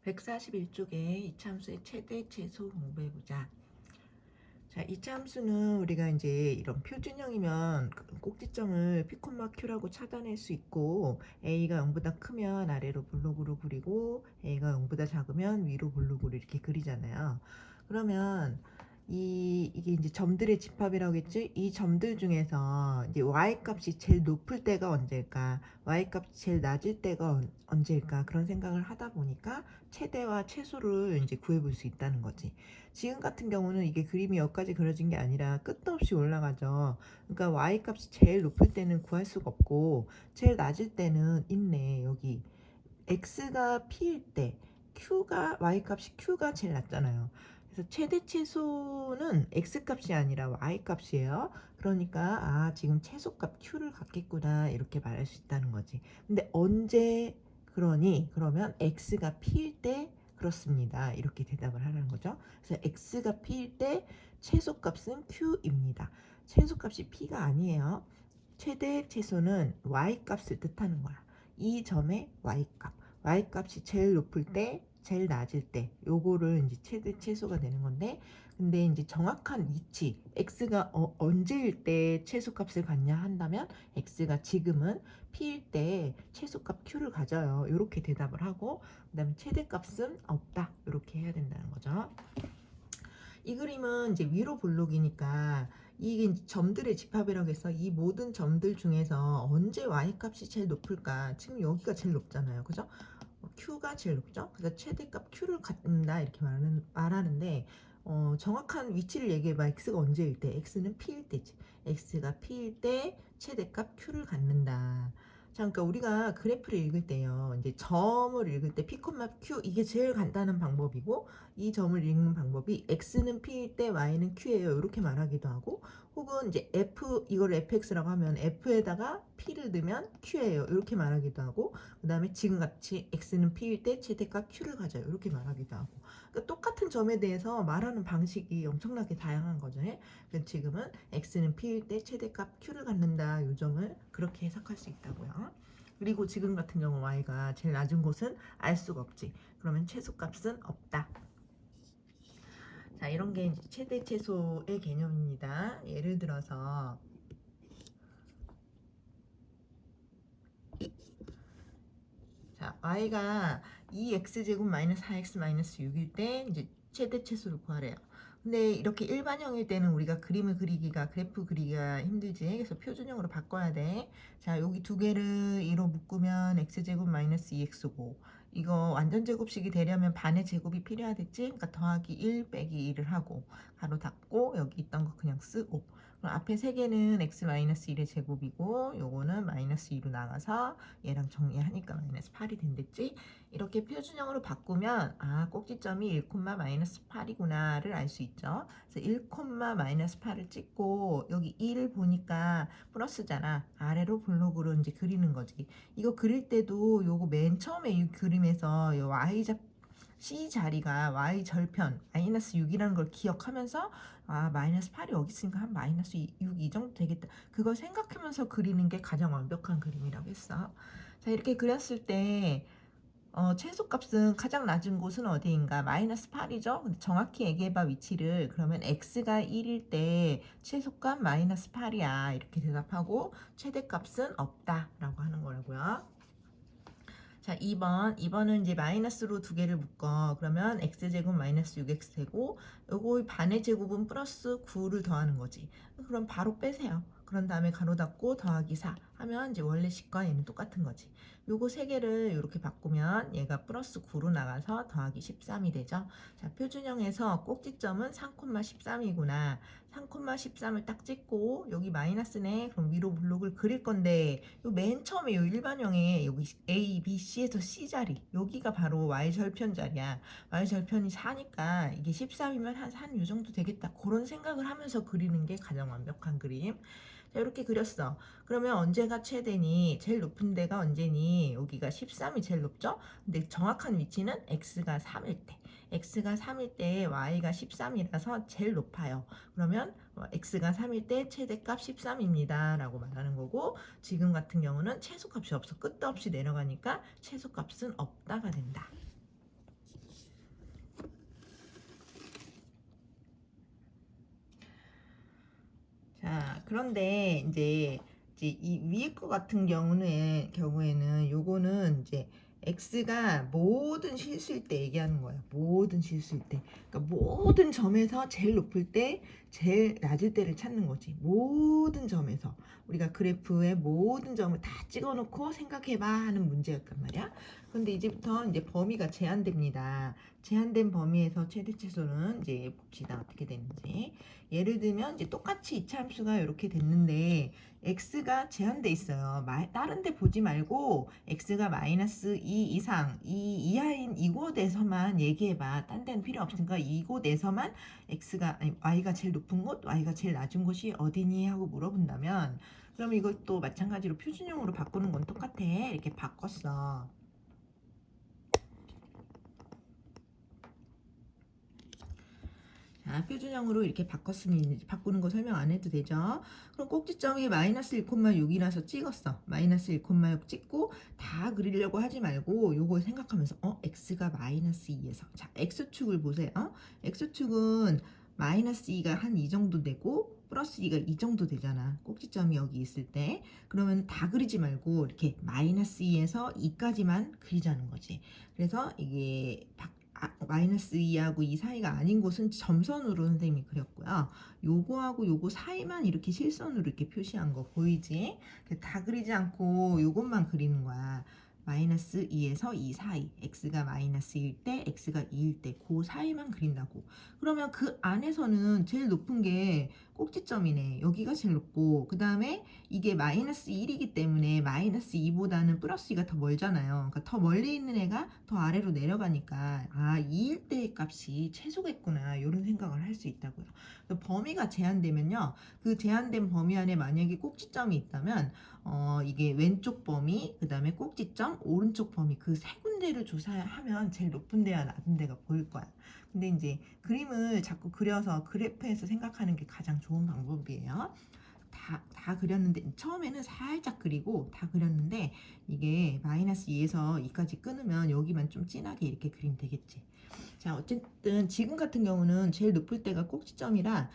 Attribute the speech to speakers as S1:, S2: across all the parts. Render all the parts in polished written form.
S1: 141쪽에 이차함수의 최대 최소 공부해보자. 자, 이차함수는 우리가 이제 이런 표준형이면 꼭지점을 P, Q라고 찾아낼 수 있고, A가 0보다 크면 아래로 블록으로 그리고 A가 0보다 작으면 위로 블록으로 이렇게 그리잖아요. 그러면 이게 이제 점들의 집합이라고 했지? 이 점들 중에서 이제 y 값이 제일 높을 때가 언제일까? y 값이 제일 낮을 때가 언제일까? 그런 생각을 하다 보니까 최대와 최소를 이제 구해볼 수 있다는 거지. 지금 같은 경우는 이게 그림이 여기까지 그려진 게 아니라 끝도 없이 올라가죠. 그러니까 y 값이 제일 높을 때는 구할 수가 없고, 제일 낮을 때는 있네. 여기 x가 p일 때 y 값이 q가 제일 낮잖아요. 그래서 최대 최소는 x 값이 아니라 y 값이에요. 그러니까 지금 최소값 q를 갖겠구나 이렇게 말할 수 있다는 거지. 근데 언제 그러면 x가 p일 때 그렇습니다. 이렇게 대답을 하라는 거죠. 그래서 x가 p일 때 최소값은 q입니다. 최소값이 p가 아니에요. 최대 최소는 y 값을 뜻하는 거야. 이 점의 y값. y값이 제일 높을 때, 제일 낮을 때, 요거를 이제 최대 최소가 되는 건데, 근데 이제 정확한 위치, x가 언제일 때 최소값을 갖냐 한다면, x가 지금은 p일 때 최소값 q를 가져요. 이렇게 대답을 하고, 그다음에 최대값은 없다. 이렇게 해야 된다는 거죠. 이 그림은 이제 위로 볼록이니까 이게 점들의 집합이라고 해서 이 모든 점들 중에서 언제 y값이 제일 높을까? 지금 여기가 제일 높잖아요. 그죠? q가 제일 높죠. 그래서 최대값 q를 갖는다 이렇게 말하는데 정확한 위치를 얘기해봐. x가 언제일 때? x는 p일 때지. x가 p일 때 최대값 q를 갖는다. 자, 그러니까 우리가 그래프를 읽을 때요. 이제 점을 읽을 때 P, Q 이게 제일 간단한 방법이고, 이 점을 읽는 방법이 x는 p일 때 y는 q예요. 이렇게 말하기도 하고, 혹은 이제 이걸 fx라고 하면 f에다가 p를 넣으면 q예요. 이렇게 말하기도 하고, 그 다음에 지금 같이 x는 p일 때 최대값 q를 가져요. 이렇게 말하기도 하고. 그러니까 똑같은 점에 대해서 말하는 방식이 엄청나게 다양한 거죠. 지금은 x는 p일 때 최대값 q를 갖는다. 이 점을 그렇게 해석할 수 있다고요. 그리고 지금 같은 경우 y가 제일 낮은 곳은 알 수가 없지. 그러면 최소값은 없다. 자, 이런 게 이제 최대 최소의 개념입니다. 예를 들어서 자, y가 2x제곱 마이너스 4x 마이너스 6일 때 이제 최대 최소를 구하래요. 근데 이렇게 일반형일 때는 우리가 그림을 그리기가, 그래프 그리기가 힘들지. 그래서 표준형으로 바꿔야 돼. 자, 여기 두 개를 2로 묶으면 x제곱 마이너스 2x고, 이거 완전 제곱식이 되려면 반의 제곱이 필요하겠지? 그러니까 더하기 1 빼기 2를 하고, 가로 닫고, 여기 있던 거 그냥 쓰고. 그럼 앞에 세 개는 x 마이너스 1의 제곱이고, 요거는 마이너스 2로 나가서 얘랑 정리하니까 마이너스 8이 된댔지? 이렇게 표준형으로 바꾸면 꼭지점이 1, 마이너스 8이구나를 알 수 있죠. 그래서 1, 마이너스 8을 찍고 여기 2를 보니까 플러스잖아. 아래로 블록으로 이제 그리는 거지. 이거 그릴 때도 요거 맨 처음에 이 그림에서 요 C 자리가 y 절편 마이너스 6이라는 걸 기억하면서 마이너스 8이 여기 있으니까 한 마이너스 6 이 정도 되겠다. 그걸 생각하면서 그리는 게 가장 완벽한 그림이라고 했어. 자, 이렇게 그렸을 때 최소값은 가장 낮은 곳은 어디인가? 마이너스 8이죠? 근데 정확히 얘기해봐 위치를. 그러면 x가 1일 때 최소값 마이너스 8이야. 이렇게 대답하고 최대값은 없다 라고 하는 거라고요. 자, 2번은 이제 마이너스로 두 개를 묶어. 그러면 x제곱 마이너스 6x 되고, 요거 반의 제곱은 플러스 9를 더하는 거지. 그럼 바로 빼세요. 그런 다음에 가로 닫고 더하기 4 하면 이제 원래 식과 얘는 똑같은 거지. 요거 세 개를 이렇게 바꾸면 얘가 플러스 9로 나가서 더하기 13이 되죠. 자, 표준형에서 꼭지점은 3,13이구나. 3,13을 딱 찍고 여기 마이너스네. 그럼 위로 블록을 그릴 건데 요 맨 처음에 요 일반형에 여기 A, B, C에서 C 자리 여기가 바로 Y절편 자리야. Y절편이 4니까 이게 13이면 한 요 정도 되겠다. 그런 생각을 하면서 그리는 게 가장 완벽한 그림. 자, 이렇게 그렸어. 그러면 언제가 최대니? 제일 높은 데가 언제니? 여기가 13이 제일 높죠? 근데 정확한 위치는 x가 3일 때. x가 3일 때 y가 13이라서 제일 높아요. 그러면 x가 3일 때 최대값 13입니다. 라고 말하는 거고, 지금 같은 경우는 최소값이 없어. 끝도 없이 내려가니까 최소값은 없다가 된다. 그런데 이제 이 위에 거 같은 경우에는 요거는 이제 x가 모든 실수일 때 얘기하는 거예요. 모든 실수일 때. 그러니까 모든 점에서 제일 높을 때 제일 낮을 때를 찾는 거지. 모든 점에서. 우리가 그래프의 모든 점을 다 찍어 놓고 생각해 봐 하는 문제였단 말이야. 그런데 이제부터 이제 범위가 제한됩니다. 제한된 범위에서 최대 최소는 이제 봅시다. 어떻게 되는지. 예를 들면 이제 똑같이 이차함수가 이렇게 됐는데 x가 제한돼 있어요. 다른 데 보지 말고 x가 마이너스 2 이상, 2 이하인 이곳에서만 얘기해봐. 딴 데는 필요 없으니까 이곳에서만 y가 제일 높은 곳, y가 제일 낮은 곳이 어디니 하고 물어본다면 그럼 이것도 마찬가지로 표준형으로 바꾸는 건 똑같아. 이렇게 바꿨어. 자, 표준형으로 이렇게 바꿨으면 바꾸는 거 설명 안 해도 되죠? 그럼 꼭지점이 마이너스 1,6이라서 찍었어. 마이너스 1,6 찍고 다 그리려고 하지 말고 요거 생각하면서 x가 마이너스 2에서 자, x축을 보세요. x축은 마이너스 2가 한 이 정도 되고 플러스 2가 이 정도 되잖아. 꼭지점이 여기 있을 때. 그러면 다 그리지 말고 이렇게 마이너스 2에서 2까지만 그리자는 거지. 그래서 이게 마이너스 2하고 이 사이가 아닌 곳은 점선으로 선생님이 그렸고요. 요거하고 요거 사이만 이렇게 실선으로 이렇게 표시한 거 보이지? 다 그리지 않고 요것만 그리는 거야. 마이너스 2에서 2 사이, x가 마이너스 1일 때, x가 2일 때, 그 사이만 그린다고. 그러면 그 안에서는 제일 높은 게 꼭지점이네. 여기가 제일 높고, 그 다음에 이게 마이너스 1이기 때문에 마이너스 2보다는 플러스 2가 더 멀잖아요. 그러니까 더 멀리 있는 애가 더 아래로 내려가니까 2일 때의 값이 최소겠구나 이런 생각을 할 수 있다고요. 범위가 제한되면요. 그 제한된 범위 안에 만약에 꼭지점이 있다면 이게 왼쪽 범위, 그 다음에 꼭지점, 오른쪽 범위 그 세 군데를 조사하면 제일 높은 데와 낮은 데가 보일 거야. 근데 이제 그림을 자꾸 그려서 그래프에서 생각하는 게 가장 좋은 방법이에요. 다 그렸는데 처음에는 살짝 그리고 다 그렸는데 이게 마이너스 2에서 2까지 끊으면 여기만 좀 진하게 이렇게 그리면 되겠지. 자, 어쨌든 지금 같은 경우는 제일 높을 때가 꼭지점이라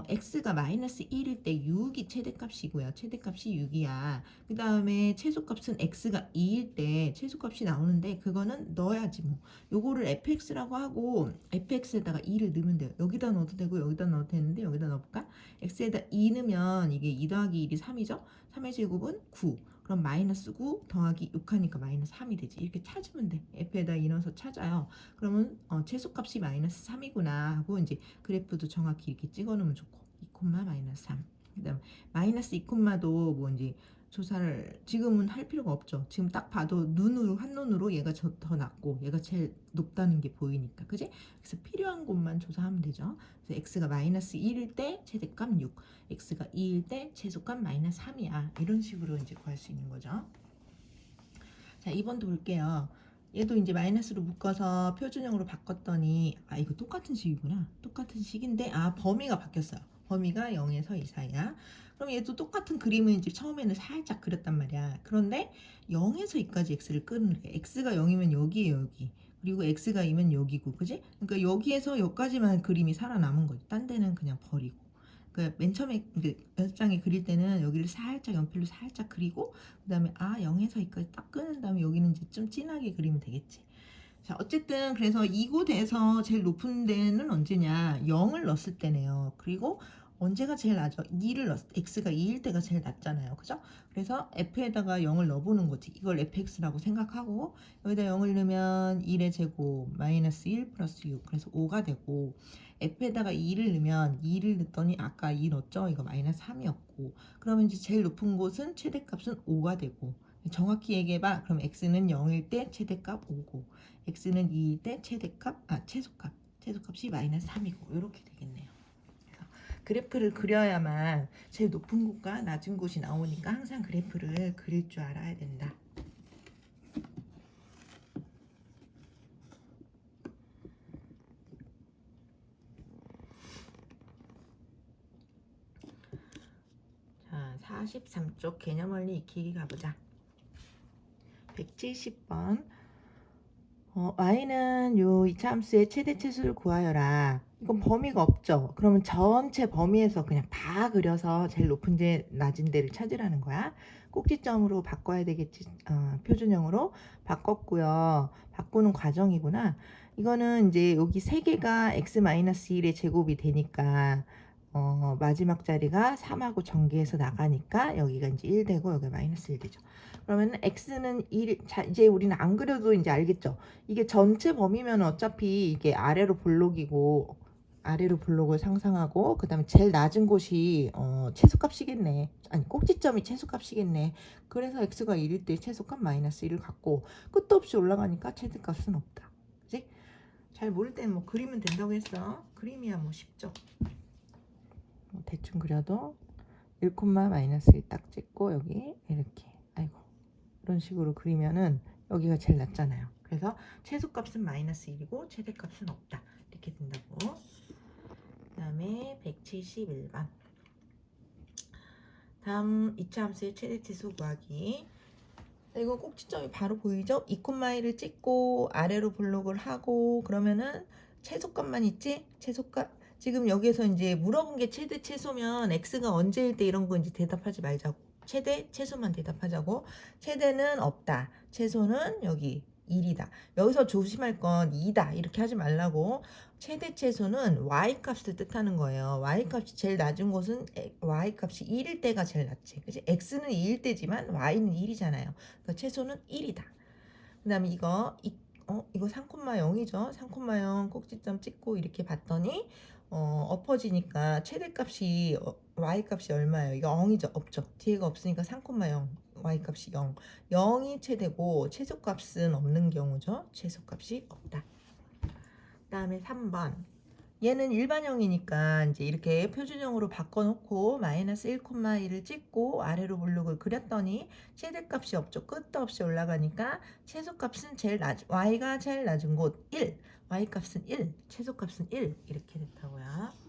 S1: x가 마이너스 1일 때 6이 최대값이고요. 최대값이 6이야. 그 다음에 최소값은 x가 2일 때 최소값이 나오는데 그거는 넣어야지 뭐. 요거를 fx라고 하고 fx에다가 2를 넣으면 돼요. 여기다 넣어도 되고 여기다 넣어도 되는데 여기다 넣어볼까? x에다 2 넣으면 이게 2 더하기 1이 3이죠? 3의 제곱은 9. 그럼 마이너스 9 더하기 6 하니까 마이너스 3이 되지. 이렇게 찾으면 돼. f에다 2 넣어서 찾아요. 그러면 최소값이 마이너스 3이구나 하고 이제 그래프도 정확히 이렇게 찍어 놓으면 좋고 2, 마이너스 3. 그다음 마이너스 2도 뭐 이제 조사를 지금은 할 필요가 없죠. 지금 딱 봐도 한눈으로 얘가 더 낮고 얘가 제일 높다는 게 보이니까. 그지? 그래서 필요한 곳만 조사하면 되죠. 그래서 x가 마이너스 1일 때 최대값 6, x가 2일 때 최소값 마이너스 3이야. 이런 식으로 이제 구할 수 있는 거죠. 자, 2번도 볼게요. 얘도 이제 마이너스로 묶어서 표준형으로 바꿨더니 이거 똑같은 식이구나. 똑같은 식인데 범위가 바뀌었어요. 범위가 0에서 2 사이야. 그럼 얘도 똑같은 그림을 이제 처음에는 살짝 그렸단 말이야. 그런데 0에서 2까지 x를 끄는 게 x가 0이면 여기에요, 여기. 그리고 x가 2면 여기고, 그지? 그러니까 여기에서 여기까지만 그림이 살아남은 거지. 딴 데는 그냥 버리고. 그러니까 맨 처음에 연습장에 그릴 때는 여기를 살짝 연필로 살짝 그리고 그 다음에 0에서 2까지 딱 끄는 다음에 여기는 이제 좀 진하게 그리면 되겠지. 자, 어쨌든 그래서 이곳에서 제일 높은 데는 언제냐? 0을 넣었을 때네요. 그리고 언제가 제일 낮아? x가 2일 때가 제일 낮잖아요. 그죠? 그래서 f에다가 0을 넣어보는 거지. 이걸 fx라고 생각하고 여기다 0을 넣으면 1의 제곱 마이너스 1 플러스 6 그래서 5가 되고 f에다가 2를 넣으면 2를 넣었더니 아까 2 넣었죠? 이거 마이너스 3이었고 그러면 이제 제일 높은 곳은 최대값은 5가 되고 정확히 얘기해봐. 그럼 x는 0일 때 최대값 5고 x는 2일 때 최소값이 마이너스 3이고 이렇게 되겠네요. 그래프를 그려야만 제일 높은 곳과 낮은 곳이 나오니까 항상 그래프를 그릴 줄 알아야 된다. 자, 43쪽 개념원리 익히기 가보자. 170번 y는 요 이차 함수의 최대 치수를 구하여라. 이건 범위가 없죠. 그러면 전체 범위에서 그냥 다 그려서 제일 높은 데 낮은 데를 찾으라는 거야. 꼭지점으로 바꿔야 되겠지. 표준형으로 바꿨고요. 바꾸는 과정이구나. 이거는 이제 여기 세 개가 x-1의 제곱이 되니까 마지막 자리가 3하고 전개해서 나가니까 여기가 이제 1 되고 여기가 마이너스 1 되죠. 그러면 x는 1, 자, 이제 우리는 안 그려도 이제 알겠죠. 이게 전체 범위면 어차피 이게 아래로 볼록이고 아래로 볼록을 상상하고 그다음에 제일 낮은 곳이 최소값이겠네. 아니 꼭지점이 최소값이겠네. 그래서 x가 1일 때 최소값 마이너스 1을 갖고 끝도 없이 올라가니까 최대값은 없다. 그지? 잘 모를 때는 뭐 그리면 된다고 했어. 그림이야 뭐 쉽죠. 뭐 대충 그려도 1, 마이너스 1 딱 찍고 여기 이렇게 아이고 이런 식으로 그리면은 여기가 제일 낮잖아요. 그래서 최소값은 마이너스 1이고 최대값은 없다. 이렇게 된다고. 그 다음에 171번. 다음 이차 함수의 최대치수 구하기. 이거 꼭지점이 바로 보이죠? 2,1을 찍고 아래로 블록을 하고 그러면은 최소값만 있지? 최소값. 지금 여기에서 이제 물어본 게 최대 최소면 x가 언제일 때 이런 거 이제 대답하지 말자고. 최대 최소만 대답하자고. 최대는 없다. 최소는 여기 1이다. 여기서 조심할 건 2다. 이렇게 하지 말라고. 최대 최소는 y값을 뜻하는 거예요. y값이 제일 낮은 곳은 y값이 1일 때가 제일 낮지. 그치? x는 2일 때지만 y는 1이잖아요. 그러니까 최소는 1이다. 그 다음에 이거 3,0이죠. 3,0 꼭지점 찍고 이렇게 봤더니 엎어지니까 최대값이 y값이 얼마예요? 이거 0이죠. 없죠. 뒤에가 없으니까 3,0 y값이 0. 0이 최대고 최소값은 없는 경우죠. 최소값이 없다. 그 다음에 3번. 얘는 일반형이니까 이제 이렇게 표준형으로 바꿔놓고 마이너스 1,1을 찍고 아래로 블록을 그렸더니 최대값이 없죠. 끝도 없이 올라가니까 최소값은 y가 제일 낮은 곳 1, y값은 1, 최소값은 1 이렇게 됐다고요.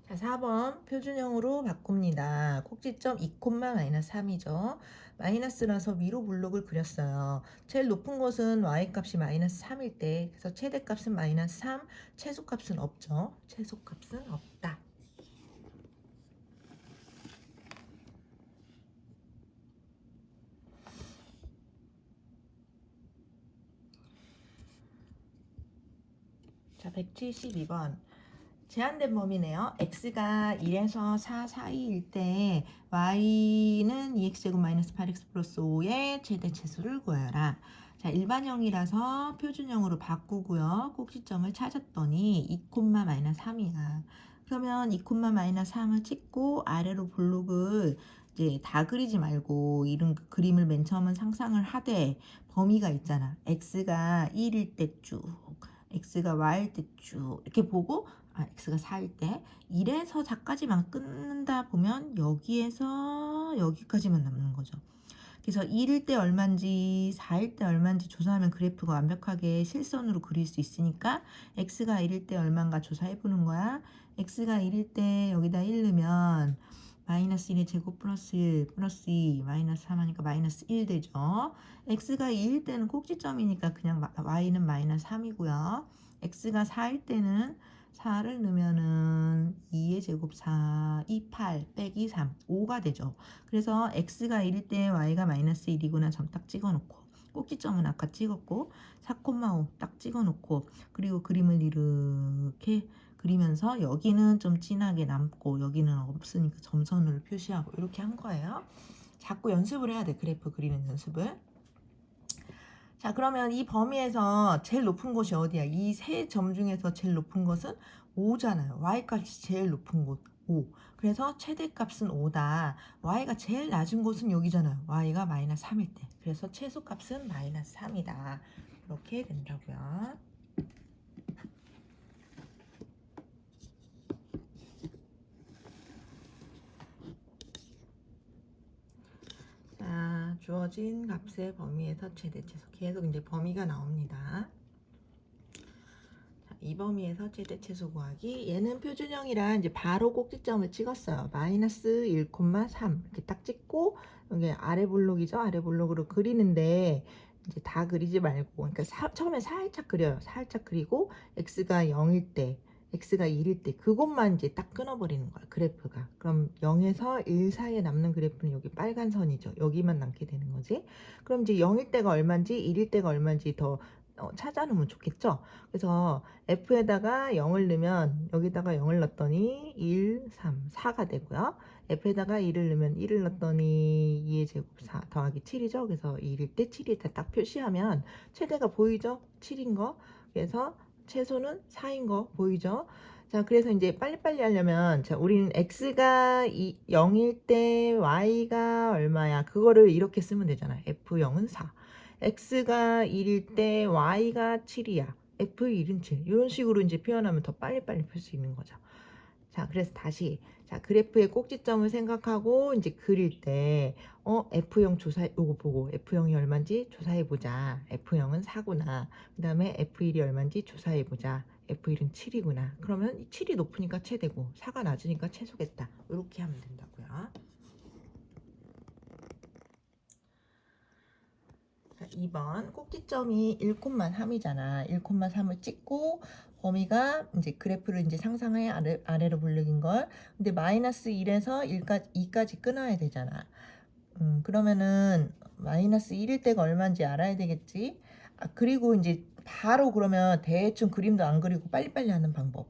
S1: 자, 4번 표준형으로 바꿉니다. 꼭지점 2, 마이너스 3이죠. 마이너스라서 위로 블록을 그렸어요. 제일 높은 곳은 y값이 마이너스 3일 때 그래서 최대값은 마이너스 3, 최소값은 없죠. 최소값은 없다. 자, 172번. 제한된 범위네요. x가 1에서 4 사이일 때 y는 2x제곱 마이너스 8x 플러스 5의 최대 치수를 구하여라. 자, 일반형이라서 표준형으로 바꾸고요. 꼭지점을 찾았더니 2, 마이너스 3이야. 그러면 2, 마이너스 3을 찍고 아래로 블록을 이제 다 그리지 말고 이런 그림을 맨 처음은 상상을 하되 범위가 있잖아. x가 1일 때 쭉, x가 y일 때 쭉 이렇게 보고 x가 4일 때 1에서 4까지만 끊는다 보면 여기에서 여기까지만 남는 거죠. 그래서 1일 때 얼마인지 4일 때 얼마인지 조사하면 그래프가 완벽하게 실선으로 그릴 수 있으니까 x가 1일 때 얼마인가 조사해 보는 거야. x가 1일 때 여기다 1 넣으면 마이너스 1의 제곱 플러스 1 플러스 2 마이너스 3 하니까 마이너스 1 되죠. x가 2일 때는 꼭지점이니까 그냥 y는 마이너스 3이고요. x가 4일 때는 4를 넣으면은 2의 제곱 4, 2, 8 빼기 3, 5가 되죠. 그래서 x가 1일 때 y가 마이너스 1이구나 점 딱 찍어놓고 꼭지점은 아까 찍었고 4,5 딱 찍어놓고 그리고 그림을 이렇게 그리면서 여기는 좀 진하게 남고 여기는 없으니까 점선으로 표시하고 이렇게 한 거예요. 자꾸 연습을 해야 돼. 그래프 그리는 연습을. 자, 그러면 이 범위에서 제일 높은 곳이 어디야? 이 세 점 중에서 제일 높은 것은 5잖아요. y값이 제일 높은 곳 5. 그래서 최대값은 5다. y가 제일 낮은 곳은 여기잖아요. y가 마이너스 3일 때. 그래서 최소값은 마이너스 3이다. 이렇게 된다고요. 자, 주어진 값의 범위에서 최대 최소 계속 이제 범위가 나옵니다. 자, 이 범위에서 최대 최소 구하기. 얘는 표준형이라 이제 바로 꼭지점을 찍었어요. 마이너스 1,3 이렇게 딱 찍고 여기 아래 블록이죠. 아래 블록으로 그리는데 이제 다 그리지 말고, 그러니까 처음에 살짝 그려요. 살짝 그리고 x가 0일 때, x가 1일 때 그것만 이제 딱 끊어버리는 거야, 그래프가. 그럼 0에서 1 사이에 남는 그래프는 여기 빨간 선이죠. 여기만 남게 되는 거지. 그럼 이제 0일 때가 얼마인지 1일 때가 얼마인지 더 찾아놓으면 좋겠죠. 그래서 f에다가 0을 넣으면 여기다가 0을 넣었더니 1, 3, 4가 되고요. f에다가 1을 넣으면 1을 넣었더니 2의 제곱 4 더하기 7이죠. 그래서 1일 때 7일 때 딱 표시하면 최대가 보이죠? 7인 거. 그래서 최소는 4인 거 보이죠? 자, 그래서 이제 빨리빨리 하려면, 자, 우리는 x가 0일 때 y가 얼마야? 그거를 이렇게 쓰면 되잖아. f0은 4. x가 1일 때 y가 7이야. f1은 7. 이런 식으로 이제 표현하면 더 빨리빨리 풀 수 있는 거죠. 자, 그래서 다시, 자, 그래프의 꼭지점을 생각하고 이제 그릴 때, F0 요거 보고 F0이 얼마인지 조사해보자. F0은 4구나. 그 다음에 F1이 얼마인지 조사해보자. F1은 7이구나. 그러면 7이 높으니까 최대고 4가 낮으니까 최소겠다. 이렇게 하면 된다고요. 자, 2번 꼭지점이 1,3이잖아. 1,3을 찍고 범위가 이제 그래프를 이제 상상해 아래로 불리긴 걸. 근데 마이너스 1에서 2까지 끊어야 되잖아. 그러면은 마이너스 1일 때가 얼마인지 알아야 되겠지. 아, 그리고 이제 바로 그러면 대충 그림도 안 그리고 빨리빨리 하는 방법.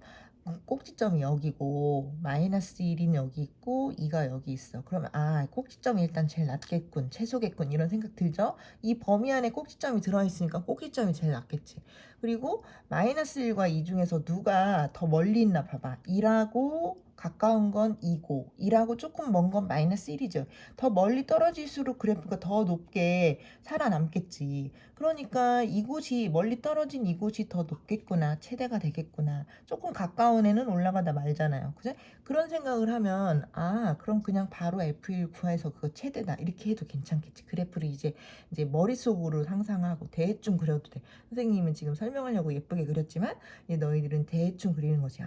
S1: 꼭지점이 여기고 마이너스 1인 여기 있고 2가 여기 있어. 그러면 꼭지점이 일단 제일 낮겠군, 최소겠군 이런 생각 들죠? 이 범위 안에 꼭지점이 들어있으니까 꼭지점이 제일 낮겠지. 그리고 마이너스 1과 2 중에서 누가 더 멀리 있나 봐봐. 2라고 가까운 건 2고 2라고 조금 먼 건 마이너스 1이죠. 더 멀리 떨어질수록 그래프가 더 높게 살아남겠지. 그러니까 이곳이 멀리 떨어진 이곳이 더 높겠구나, 최대가 되겠구나. 조금 가까운 애는 올라가다 말잖아요. 그죠? 그런 생각을 하면 그럼 그냥 바로 F1 구해서 그거 최대다 이렇게 해도 괜찮겠지. 그래프를 이제 머릿속으로 상상하고 대충 그려도 돼. 선생님은 지금 설명하려고 예쁘게 그렸지만 너희들은 대충 그리는 거지.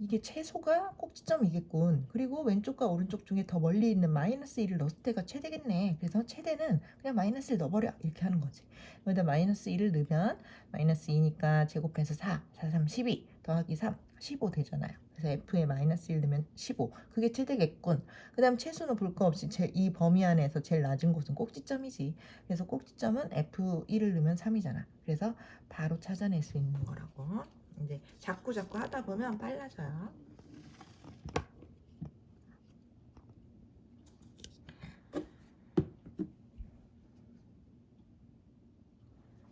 S1: 이게 최소가 꼭지점이겠군. 그리고 왼쪽과 오른쪽 중에 더 멀리 있는 마이너스 1을 넣었을 때가 최대겠네. 그래서 최대는 그냥 마이너스 1 넣어버려. 이렇게 하는 거지. 여기다 마이너스 1을 넣으면 마이너스 2니까 제곱해서 4, 4, 3, 12 더하기 3, 15 되잖아요. 그래서 F에 마이너스 1 넣으면 15. 그게 최대겠군. 그 다음 최소는 볼 거 없이 이 범위 안에서 제일 낮은 곳은 꼭지점이지. 그래서 꼭지점은 F1을 넣으면 3이잖아. 그래서 바로 찾아낼 수 있는 거라고. 이제 자꾸 하다 보면 빨라져요.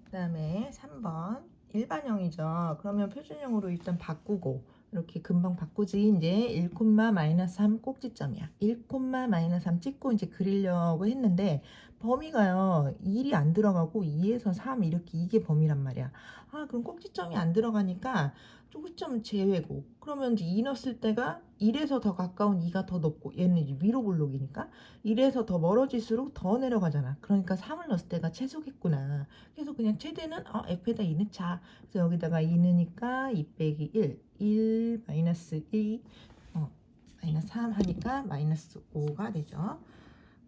S1: 그 다음에 3번 일반형이죠. 그러면 표준형으로 일단 바꾸고 이렇게 금방 바꾸지. 이제 1, 마이너스 3 꼭지점이야. 1, 마이너스 3 찍고 이제 그리려고 했는데 범위가요 1이 안 들어가고 2에서 3 이렇게 이게 범위란 말이야. 그럼 꼭지점이 안 들어가니까 꼭지점은 제외고, 그러면 이제 2 넣었을 때가 1에서 더 가까운 2가 더 높고, 얘는 이제 위로 볼록이니까 1에서 더 멀어질수록 더 내려가잖아. 그러니까 3을 넣었을 때가 최소겠구나. 그래서 그냥 최대는 F에다 2 넣자. 그래서 여기다가 2 넣으니까 2 빼기 1 마이너스 2 마이너스 3 하니까 마이너스 5가 되죠.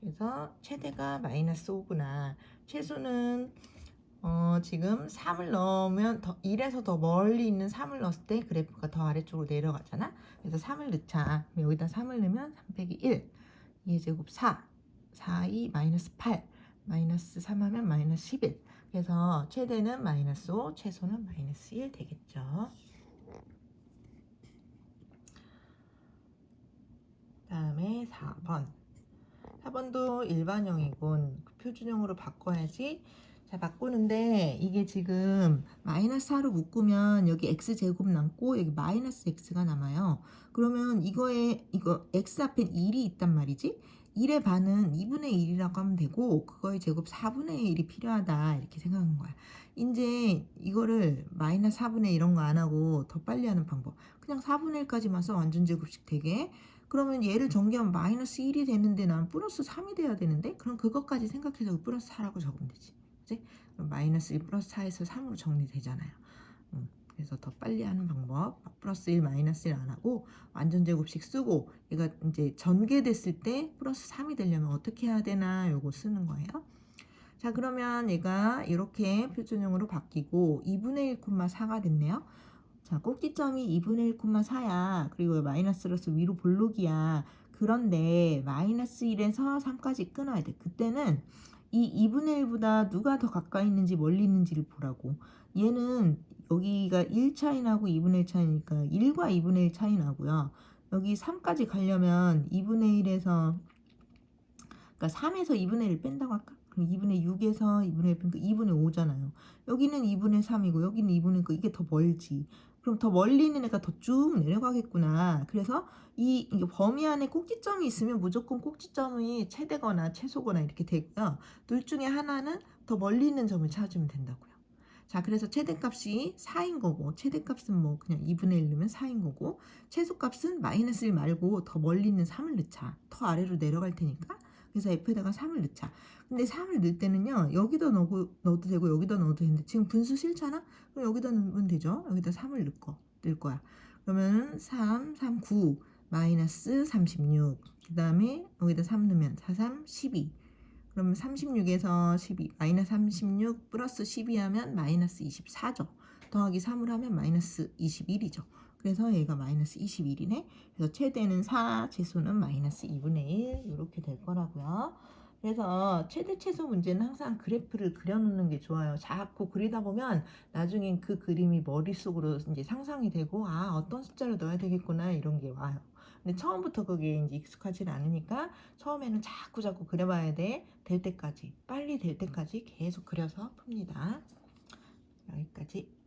S1: 그래서 최대가 마이너스 5구나. 최소는 지금 3을 넣으면 1에서 더 멀리 있는 3을 넣었을 때 그래프가 더 아래쪽으로 내려가잖아. 그래서 3을 넣자. 여기다 3을 넣으면 3 빼기 1 2의 제곱 4 4, 2 마이너스 8 마이너스 3 하면 마이너스 11. 그래서 최대는 마이너스 5, 최소는 마이너스 1 되겠죠. 다음에 4번. 4번도 일반형이군. 표준형으로 바꿔야지. 자, 바꾸는데 이게 지금 마이너스 4로 묶으면 여기 x제곱 남고 여기 마이너스 x가 남아요. 그러면 이거 x 앞에 1이 있단 말이지. 1의 반은 2분의 1이라고 하면 되고 그거의 제곱 4분의 1이 필요하다 이렇게 생각하는 거야. 이제 이거를 마이너스 4분의 이런 거 안 하고 더 빨리 하는 방법. 그냥 4분의 1까지만 써. 완전 제곱식 되게. 그러면 얘를 전개하면 마이너스 1이 되는데 난 플러스 3이 돼야 되는데, 그럼 그것까지 생각해서 플러스 4라고 적으면 되지. 그치? 그럼 마이너스 1 플러스 4에서 3으로 정리되잖아요. 그래서 더 빨리 하는 방법. 플러스 1 마이너스 1 안 하고 완전 제곱식 쓰고, 얘가 이제 전개됐을 때 플러스 3이 되려면 어떻게 해야 되나 요거 쓰는 거예요. 자, 그러면 얘가 이렇게 표준형으로 바뀌고 2분의 1,4가 됐네요. 자, 꼭지점이 2분의 1,4야. 그리고 마이너스로서 위로 볼록이야. 그런데 마이너스 1에서 3까지 끊어야 돼. 그때는 이 2분의 1보다 누가 더 가까이 있는지 멀리 있는지를 보라고. 얘는 여기가 1 차이 나고 2분의 1 차이니까 1과 2분의 1 차이 나고요. 여기 3까지 가려면 2분의 1에서 그러니까 3에서 2분의 1 뺀다고 할까? 그럼 2분의 6에서 2분의 1 빼니까 2분의 5잖아요. 여기는 2분의 3이고 여기는 2분의 9. 이게 더 멀지. 그럼 더 멀리 있는 애가 더 쭉 내려가겠구나. 그래서 이게 범위 안에 꼭지점이 있으면 무조건 꼭지점이 최대거나 최소거나 이렇게 되고요. 둘 중에 하나는 더 멀리 있는 점을 찾으면 된다고요. 자, 그래서 최대값이 4인 거고, 최대값은 뭐 그냥 2분의 1 넣으면 4인 거고, 최소값은 마이너스 1 말고 더 멀리 있는 3을 넣자. 더 아래로 내려갈 테니까. 그래서 F에다가 3을 넣자. 근데 3을 넣을 때는요, 여기다 넣어도 되고, 여기다 넣어도 되는데, 지금 분수 싫잖아? 그럼 여기다 넣으면 되죠? 여기다 3을 넣을 거야. 그러면 3, 3, 9, 마이너스 36. 그 다음에 여기다 3 넣으면 4, 3, 12. 그러면 36에서 12, 마이너스 36 플러스 12 하면 마이너스 24죠. 더하기 3을 하면 마이너스 21이죠. 그래서 얘가 마이너스 21이네. 그래서 최대는 4, 최소는 마이너스 2분의 1 이렇게 될 거라고요. 그래서 최대 최소 문제는 항상 그래프를 그려놓는 게 좋아요. 자꾸 그리다 보면 나중엔 그 그림이 머릿속으로 이제 상상이 되고 아 어떤 숫자를 넣어야 되겠구나 이런 게 와요. 근데 처음부터 그게 이제 익숙하지 않으니까 처음에는 자꾸 그려봐야 돼. 될 때까지 빨리 될 때까지 계속 그려서 풉니다. 여기까지.